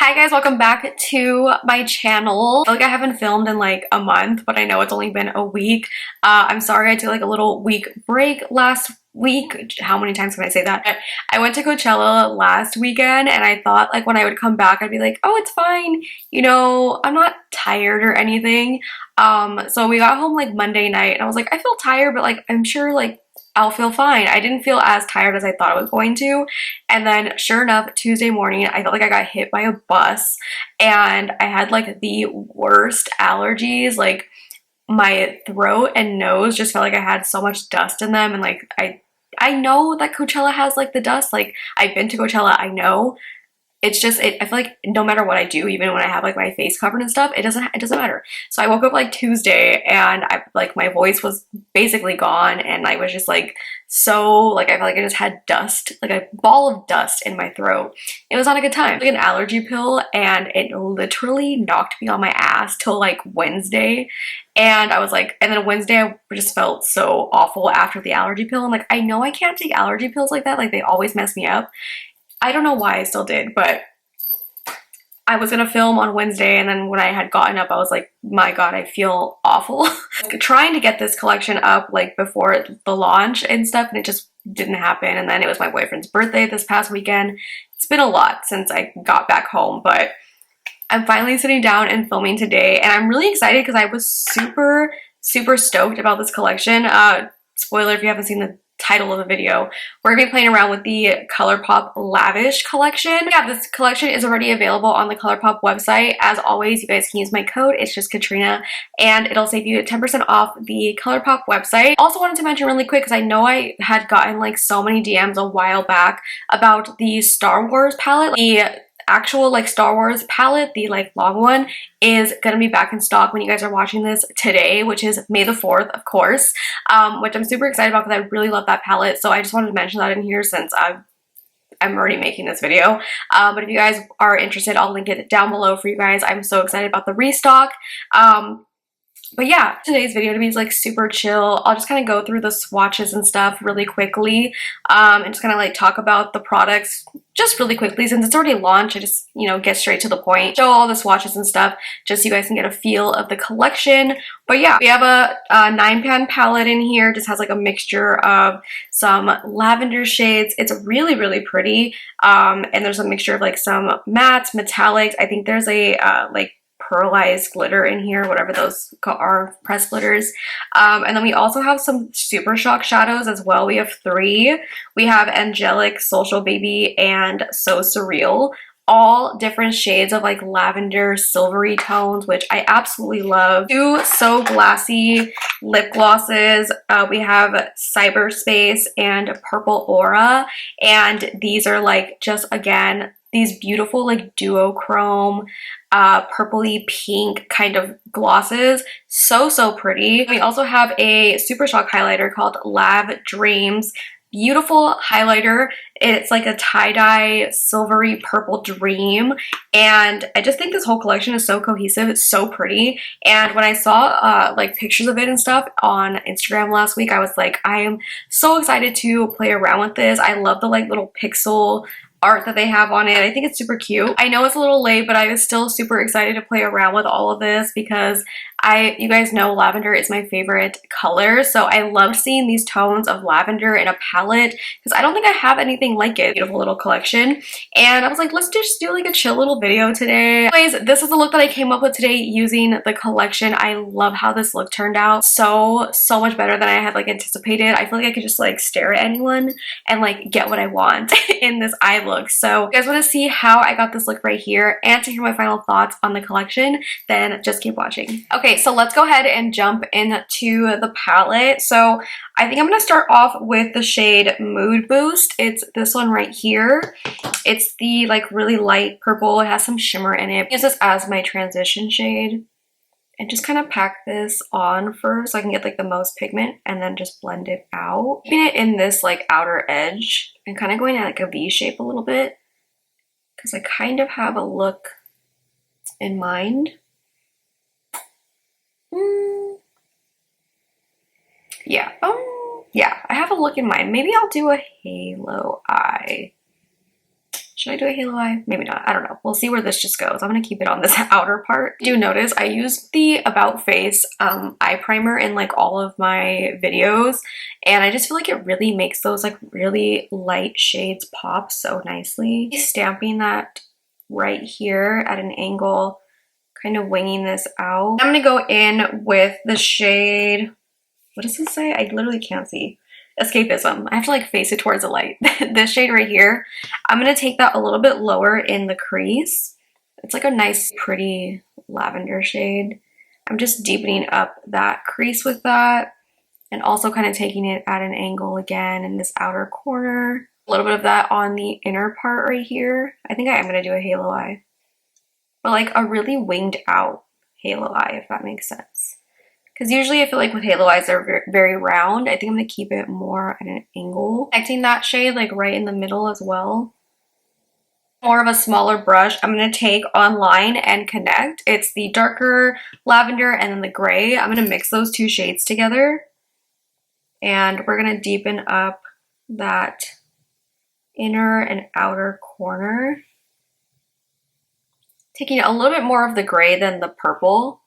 Hi guys, welcome back to my channel. I feel like I haven't filmed in like a month, but I know it's only been a week. I'm sorry I took like a little week break last week. How many times can I say that? But I went to Coachella last weekend and I thought like when I would come back I'd be like, oh, it's fine. You know, I'm not tired or anything. So we got home like Monday night and I was like, I feel tired, but like I'm sure like I'll feel fine. I didn't feel as tired as I thought I was going to. And then sure enough, Tuesday morning, I felt like I got hit by a bus and I had like the worst allergies. Like my throat and nose just felt like I had so much dust in them. And like, I know that Coachella has like the dust. Like I've been to Coachella, I know. It's just, I feel like no matter what I do, even when I have like my face covered and stuff, it doesn't matter. So I woke up like Tuesday and I like my voice was basically gone and I was just like so like I felt like I just had dust, like a ball of dust in my throat. It was not a good time. Like an allergy pill and it literally knocked me on my ass till like Wednesday. And I was like, and then Wednesday I just felt so awful after the allergy pill. I'm like, I know I can't take allergy pills like that. Like they always mess me up. I don't know why I still did, but I was gonna film on Wednesday and then when I had gotten up, I was like, my God, I feel awful. Trying to get this collection up like before the launch and stuff and it just didn't happen. And then it was my boyfriend's birthday this past weekend. It's been a lot since I got back home, but I'm finally sitting down and filming today and I'm really excited because I was super stoked about this collection. Spoiler if you haven't seen the title of the video, we're gonna be playing around with the Colourpop Lavish collection. Yeah, this collection is already available on the Colourpop website. As always, you guys can use my code, it's just KATRINA, and it'll save you 10% off the Colourpop website. Also wanted to mention really quick, because I know I had gotten like so many DMs a while back about the Star Wars palette. The actual like Star Wars palette, the like long one, is gonna be back in stock when you guys are watching this today, which is May the 4th, of course, which I'm super excited about because I really love that palette. So I just wanted to mention that in here since I'm already making this video. But if you guys are interested, I'll link it down below for you guys. I'm so excited about the restock. But yeah, today's video to me is like super chill. I'll just kind of go through the swatches and stuff really quickly and just kind of like talk about the products just really quickly. Since it's already launched, I just, you know, get straight to the point. Show all the swatches and stuff just so you guys can get a feel of the collection. But yeah, we have a 9-pan palette in here. Just has like a mixture of some lavender shades. It's really pretty. And there's a mixture of like some mattes, metallics. I think there's a like pearlized glitter in here, whatever those are, pressed glitters. And then we also have some Super Shock shadows as well. We have 3. We have Angelic, Social Baby, and So Surreal. All different shades of like lavender silvery tones, which I absolutely love. 2 So Glassy Lip Glosses. We have Cyberspace and Purple Aura. And these are like just, again, these beautiful like duochrome purpley pink kind of glosses. So pretty. We also have a Super Shock highlighter called Lav Dreams. Beautiful highlighter. It's like a tie-dye silvery purple dream, and I just think this whole collection is so cohesive. It's so pretty. And when I saw like pictures of it and stuff on Instagram last week, I was like, I am so excited to play around with this. I love the like little pixel art that they have on it. I think it's super cute. I know it's a little late, but I was still super excited to play around with all of this because you guys know lavender is my favorite color. So I love seeing these tones of lavender in a palette because I don't think I have anything like it. Beautiful little collection. And I was like, let's just do like a chill little video today. Anyways, this is the look that I came up with today using the collection. I love how this look turned out. So much better than I had like anticipated. I feel like I could just like stare at anyone and like get what I want in this eye look. So if you guys want to see how I got this look right here and to hear my final thoughts on the collection, then just keep watching. Okay, so let's go ahead and jump into the palette. So I think I'm going to start off with the shade Mood Boost. It's this one right here. It's the like really light purple. It has some shimmer in it. I use this as my transition shade and just kind of pack this on first so I can get like the most pigment and then just blend it out. Keeping it in this like outer edge and kind of going at like a V shape a little bit because I kind of have a look in mind. Yeah, I have a look in mind. Maybe I'll do a halo eye Should I do a halo eye? Maybe not. I don't know. We'll see where this just goes. I'm going to keep it on this outer part. Do notice I used the About Face eye primer in like all of my videos, and I just feel like it really makes those like really light shades pop so nicely. Stamping that right here at an angle, kind of winging this out. I'm going to go in with the shade, what does this say? I literally can't see. Escapism. I have to like face it towards the light. This shade right here, I'm going to take that a little bit lower in the crease. It's like a nice pretty lavender shade. I'm just deepening up that crease with that, and also kind of taking it at an angle again in this outer corner. A little bit of that on the inner part right here. I think I am going to do a halo eye, but like a really winged out halo eye, if that makes sense. Because usually I feel like with halo eyes, they're very round. I think I'm going to keep it more at an angle. Connecting that shade like right in the middle as well. More of a smaller brush, I'm going to take Online and Connect. It's the darker lavender and then the gray. I'm going to mix those two shades together. And we're going to deepen up that inner and outer corner. Taking a little bit more of the gray than the purple,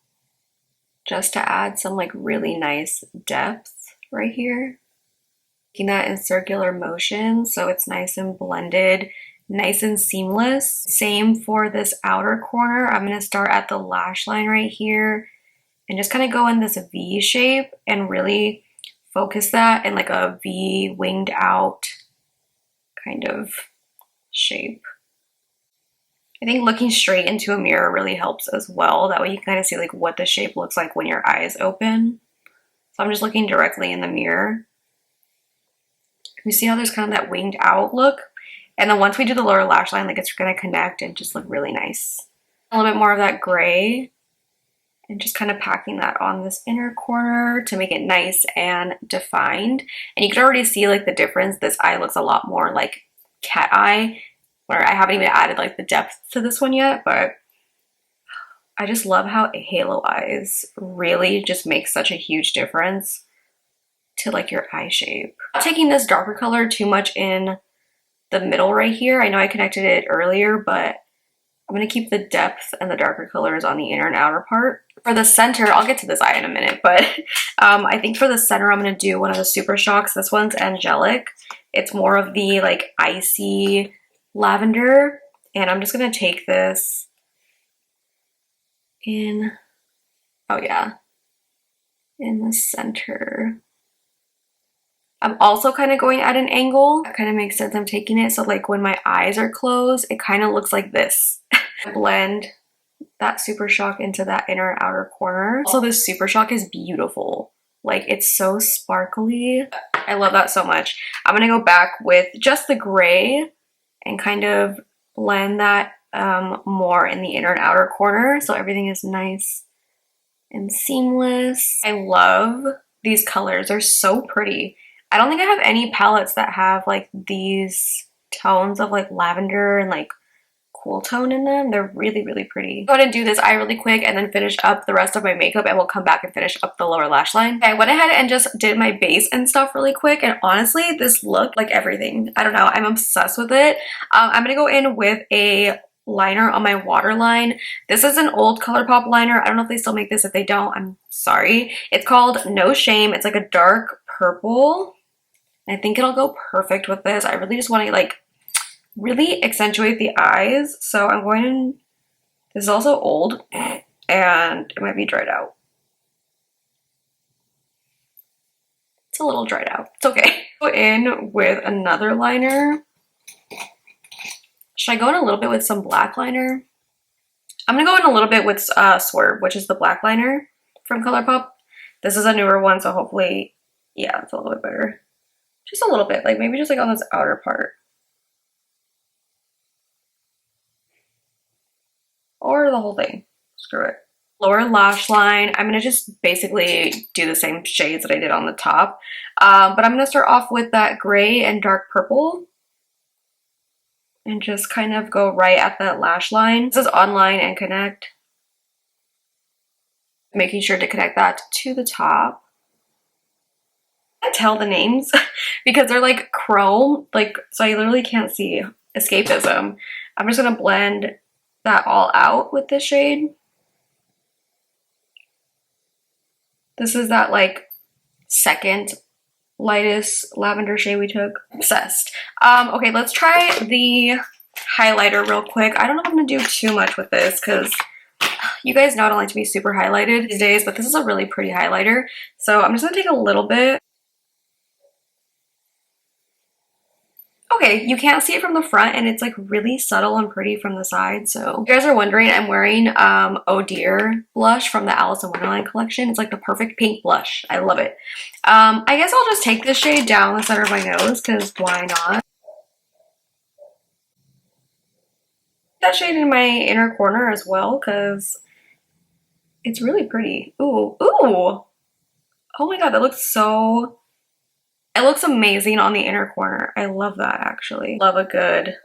just to add some like really nice depth right here. Taking that in circular motion so it's nice and blended, nice and seamless. Same for this outer corner. I'm going to start at the lash line right here and just kind of go in this V shape and really focus that in like a V winged out kind of shape. I think looking straight into a mirror really helps as well. That way you can kind of see like what the shape looks like when your eyes open. So I'm just looking directly in the mirror. You see how there's kind of that winged out look? And then once we do the lower lash line, like it's going to connect and just look really nice. A little bit more of that gray and just kind of packing that on this inner corner to make it nice and defined. And you can already see like the difference. This eye looks a lot more like cat eye, where I haven't even added like the depth to this one yet, but I just love how halo eyes really just make such a huge difference to like your eye shape. Not taking this darker color too much in the middle right here. I know I connected it earlier, but I'm going to keep the depth and the darker colors on the inner and outer part. For the center, I'll get to this eye in a minute, but I think for the center, I'm going to do one of the Super Shocks. This one's Angelic. It's more of the like icy lavender, and I'm just going to take this in, oh yeah, in the center. I'm also kind of going at an angle. That kind of makes sense. I'm taking it so like when my eyes are closed, it kind of looks like this. Blend that Super Shock into that inner and outer corner. Also, this Super Shock is beautiful. Like, it's so sparkly. I love that so much. I'm going to go back with just the gray and kind of blend that more in the inner and outer corner so everything is nice and seamless. I love these colors. They're so pretty. I don't think I have any palettes that have like these tones of like lavender and like cool tone in them. They're really, really pretty. Go ahead and do this eye really quick and then finish up the rest of my makeup, and we'll come back and finish up the lower lash line. Okay, I went ahead and just did my base and stuff really quick, and honestly, this looked like everything. I don't know, I'm obsessed with it. I'm gonna go in with a liner on my waterline. This is an old Colourpop liner. I don't know if they still make this. If they don't, I'm sorry. It's called No Shame. It's like a dark purple. I think it'll go perfect with this. I really just want to like really accentuate the eyes. So I'm going to, this is also old and it might be dried out. It's a little dried out. It's okay. Go in with another liner. Should I go in a little bit with some black liner? I'm going to go in a little bit with Swerve, which is the black liner from Colourpop. This is a newer one, so hopefully, yeah, it's a little bit better. Just a little bit, like maybe just like on this outer part. Or the whole thing. Screw it. Lower lash line. I'm going to just basically do the same shades that I did on the top. But I'm going to start off with that gray and dark purple. And just kind of go right at that lash line. This is Online and Connect. Making sure to connect that to the top. I tell the names because they're like chrome, like, so I literally can't see escapism. I'm just gonna blend that all out with this shade. This is that like second lightest lavender shade we took. Obsessed. Okay, let's try the highlighter real quick. I don't know if I'm gonna do too much with this because you guys know I don't like to be super highlighted these days, but this is a really pretty highlighter. So I'm just gonna take a little bit. Okay, you can't see it from the front and it's like really subtle and pretty from the side. So if you guys are wondering, I'm wearing Oh Dear blush from the Alice in Wonderland collection. It's like the perfect pink blush. I love it. I guess I'll just take this shade down the center of my nose because why not? That shade in my inner corner as well because it's really pretty. Ooh, ooh. Oh my god, that looks so... It looks amazing on the inner corner. I love that, actually. Love a good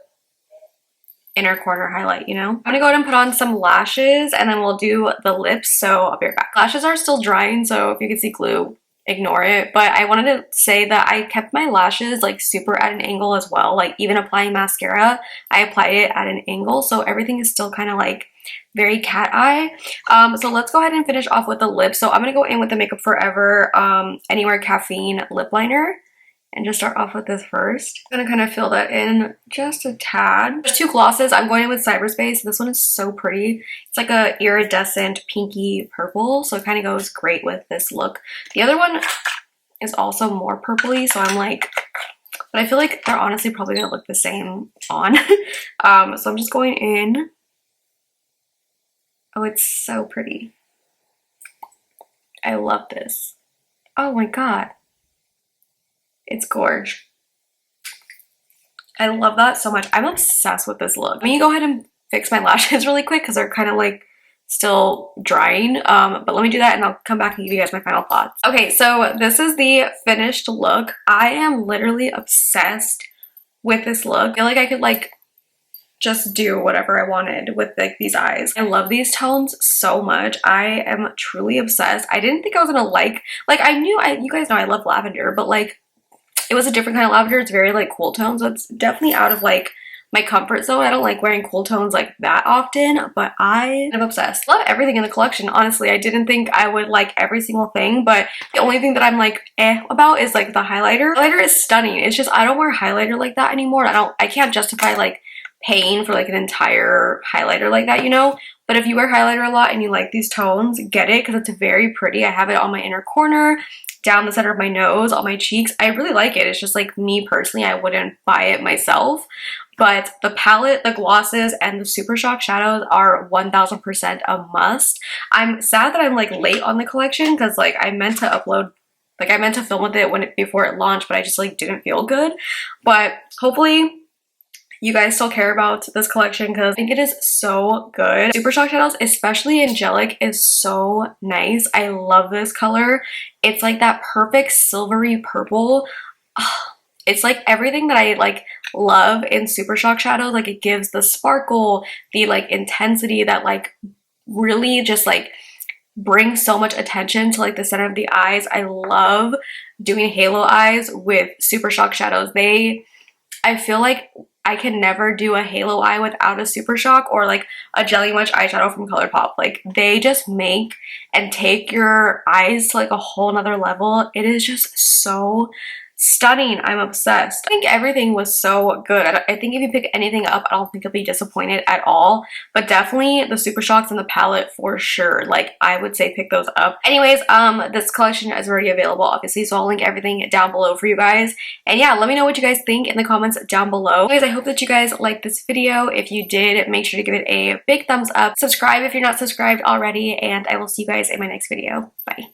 inner corner highlight, you know? I'm gonna go ahead and put on some lashes and then we'll do the lips, so I'll be right back. Lashes are still drying, so if you can see glue, ignore it. But I wanted to say that I kept my lashes like super at an angle as well. Like even applying mascara, I applied it at an angle, so everything is still kind of like very cat eye. So let's go ahead and finish off with the lips. So I'm gonna go in with the Makeup Forever Anywhere Caffeine lip liner and just start off with this first. I'm gonna kind of fill that in just a tad. There's two glosses. I'm going in with Cyberspace. This one is so pretty. It's like a iridescent pinky purple, so it kind of goes great with this look. The other one is also more purpley, so I'm like, but I feel like they're honestly probably gonna look the same on. So I'm just going in. Oh, it's so pretty. I love this. Oh my god. It's gorge. I love that so much. I'm obsessed with this look. Let me go ahead and fix my lashes really quick because they're kind of like still drying. But let me do that and I'll come back and give you guys my final thoughts. Okay, so this is the finished look. I am literally obsessed with this look. I feel like I could like just do whatever I wanted with like these eyes. I love these tones so much. I am truly obsessed. I didn't think I was gonna like I knew you guys know I love lavender, but like it was a different kind of lavender. It's very like cool tones, so it's definitely out of like my comfort zone. I don't like wearing cool tones like that often, but I am obsessed. Love everything in the collection, honestly. I didn't think I would like every single thing, but the only thing that I'm like about is like the highlighter. The highlighter is stunning. It's just I don't wear highlighter like that anymore. I can't justify like paying for like an entire highlighter like that, you know? But if you wear highlighter a lot and you like these tones, get it because it's very pretty. I have it on my inner corner, down the center of my nose, on my cheeks. I really like it. It's just like me personally, I wouldn't buy it myself. But the palette, the glosses, and the Super Shock shadows are 1000% a must. I'm sad that I'm like late on the collection because like I meant to upload, like I meant to film with it before it launched, but I just like didn't feel good. But hopefully you guys still care about this collection because I think it is so good. Super Shock shadows, especially Angelic, is so nice. I love this color. It's like that perfect silvery purple. It's like everything that I like love in Super Shock shadows. Like it gives the sparkle, the like intensity that like really just like brings so much attention to like the center of the eyes. I love doing halo eyes with Super Shock shadows. I feel like I can never do a halo eye without a Super Shock or like a Jelly Much eyeshadow from Colourpop. Like they just make and take your eyes to like a whole nother level. It is just so stunning. I'm obsessed. I think everything was so good. I think if you pick anything up, I don't think you'll be disappointed at all. But definitely the Super Shocks and the palette for sure. Like I would say pick those up. Anyways, this collection is already available obviously, so I'll link everything down below for you guys. And yeah, let me know what you guys think in the comments down below. Anyways, I hope that you guys liked this video. If you did, make sure to give it a big thumbs up. Subscribe if you're not subscribed already, and I will see you guys in my next video. Bye.